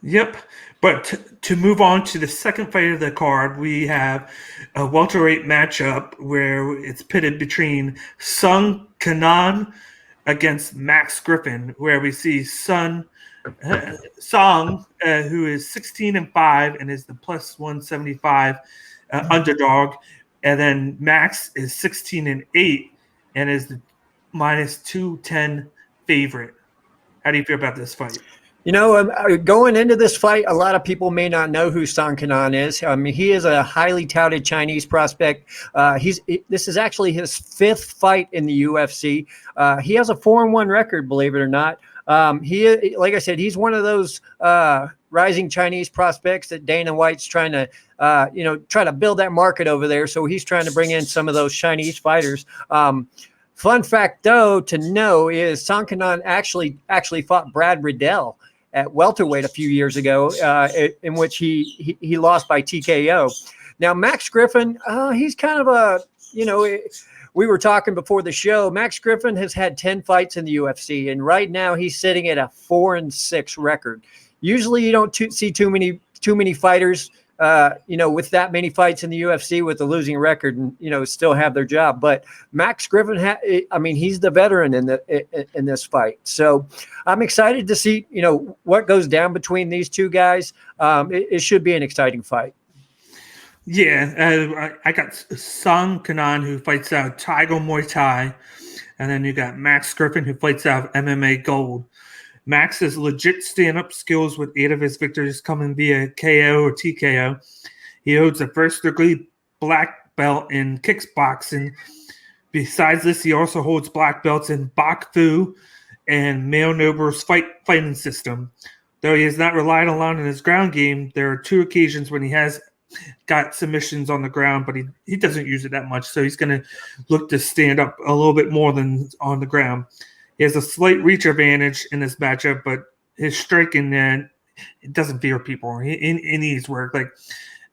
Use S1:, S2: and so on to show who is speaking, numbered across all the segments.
S1: Yep. But to move on to the second fight of the card, we have a welterweight matchup where it's pitted between Sung Kenan against Max Griffin, where we see Song, who is 16-5 and is the plus 175 underdog, and then Max is 16-8 and is the minus 210 favorite. How do you feel about this fight?
S2: Going into this fight, a lot of people may not know who Song Kenan is. He is a highly touted Chinese prospect. This is actually his fifth fight in the UFC. He has a 4-1 record, believe it or not. Like I said, he's one of those rising Chinese prospects that Dana White's trying to, try to build that market over there. So he's trying to bring in some of those Chinese fighters. Fun fact, though, to know is Song Kenan actually fought Brad Riddell at welterweight a few years ago, in which he lost by TKO. Now, Max Griffin, he's kind of we were talking before the show. Max Griffin has had 10 fights in the UFC, and right now he's sitting at a 4-6 record. Usually, you don't see too many fighters, with that many fights in the UFC with a losing record, and still have their job. But Max Griffin, he's the veteran in this fight. So I'm excited to see what goes down between these two guys. It should be an exciting fight.
S1: Yeah, I got Song Kenan, who fights out Tiger Muay Thai, and then you got Max Griffin, who fights out MMA Gold. Max has legit stand-up skills with 8 of his victories coming via KO or TKO. He holds a first-degree black belt in kickboxing. Besides this, he also holds black belts in Bok Fu and Male Noble's fighting system. Though he has not relied a lot on his ground game, there are 2 occasions when he has got submissions on the ground, but he doesn't use it that much, so he's going to look to stand up a little bit more than on the ground. He has a slight reach advantage in this matchup, but his striking, it doesn't fear people. He needs work. Like,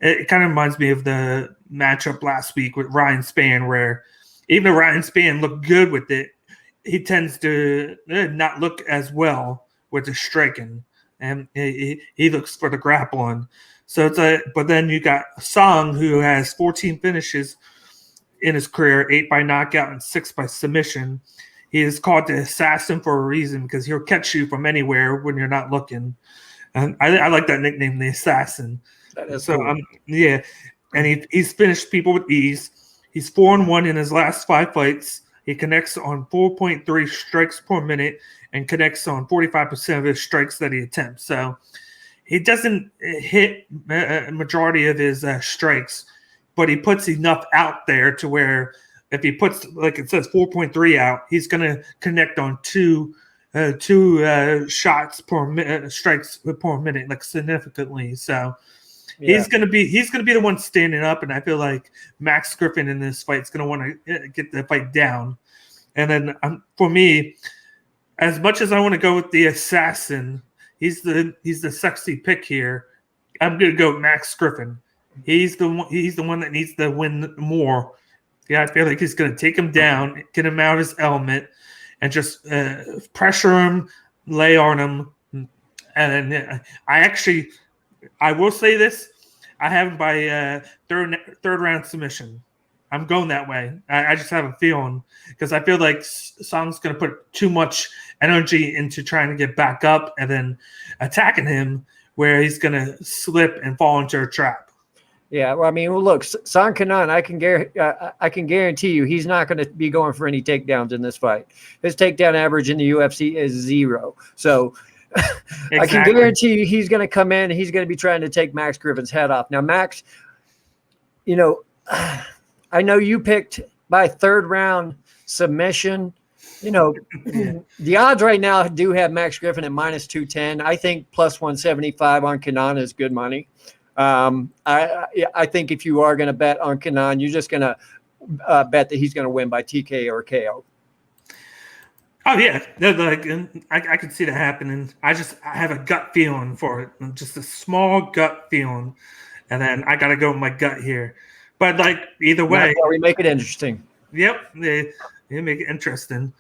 S1: it kind of reminds me of the matchup last week with Ryan Spann, where even though Ryan Spann looked good with it, he tends to not look as well with the striking, and he looks for the grappling. So but then you got Song, who has 14 finishes in his career, 8 by knockout and 6 by submission. He is called the assassin for a reason, because he'll catch you from anywhere when you're not looking. And I like that nickname, the assassin.
S2: That is
S1: so
S2: cool.
S1: Yeah, and he's finished people with ease. He's 4-1 in his last 5 fights. He connects on 4.3 strikes per minute and connects on 45% of his strikes that he attempts. So he doesn't hit a majority of his strikes, but he puts enough out there to where if he puts, like it says, 4.3 out, he's going to connect on two shots per minute, strikes per minute, like significantly. So yeah. He's going to be the one standing up, and I feel like Max Griffin in this fight is going to want to get the fight down. And then for me, as much as I want to go with the assassin, he's the sexy pick here. I'm going to go Max Griffin. He's the one that needs to win more. Yeah, I feel like he's going to take him down, get him out of his element, and just pressure him, lay on him. And then I will say this: I have him by third round submission. I'm going that way. I just have a feeling, because I feel like Song's going to put too much energy into trying to get back up and then attacking him, where he's going to slip and fall into a trap.
S2: Yeah, well, look, Song Kenan, I can guarantee you he's not going to be going for any takedowns in this fight. His takedown average in the UFC is 0. So exactly. I can guarantee you he's going to come in and he's going to be trying to take Max Griffin's head off. Now, Max, I know you picked by 3rd round submission. The odds right now do have Max Griffin at minus 210. I think plus 175 on Kenan is good money. I think if you are going to bet on Kenan, you're just going to bet that he's going to win by TK or KO.
S1: Oh yeah, I can see that happening. I have a gut feeling for it, just a small gut feeling, and then I got to go with my gut here. But either way,
S2: we make it interesting.
S1: Yep, they make it interesting.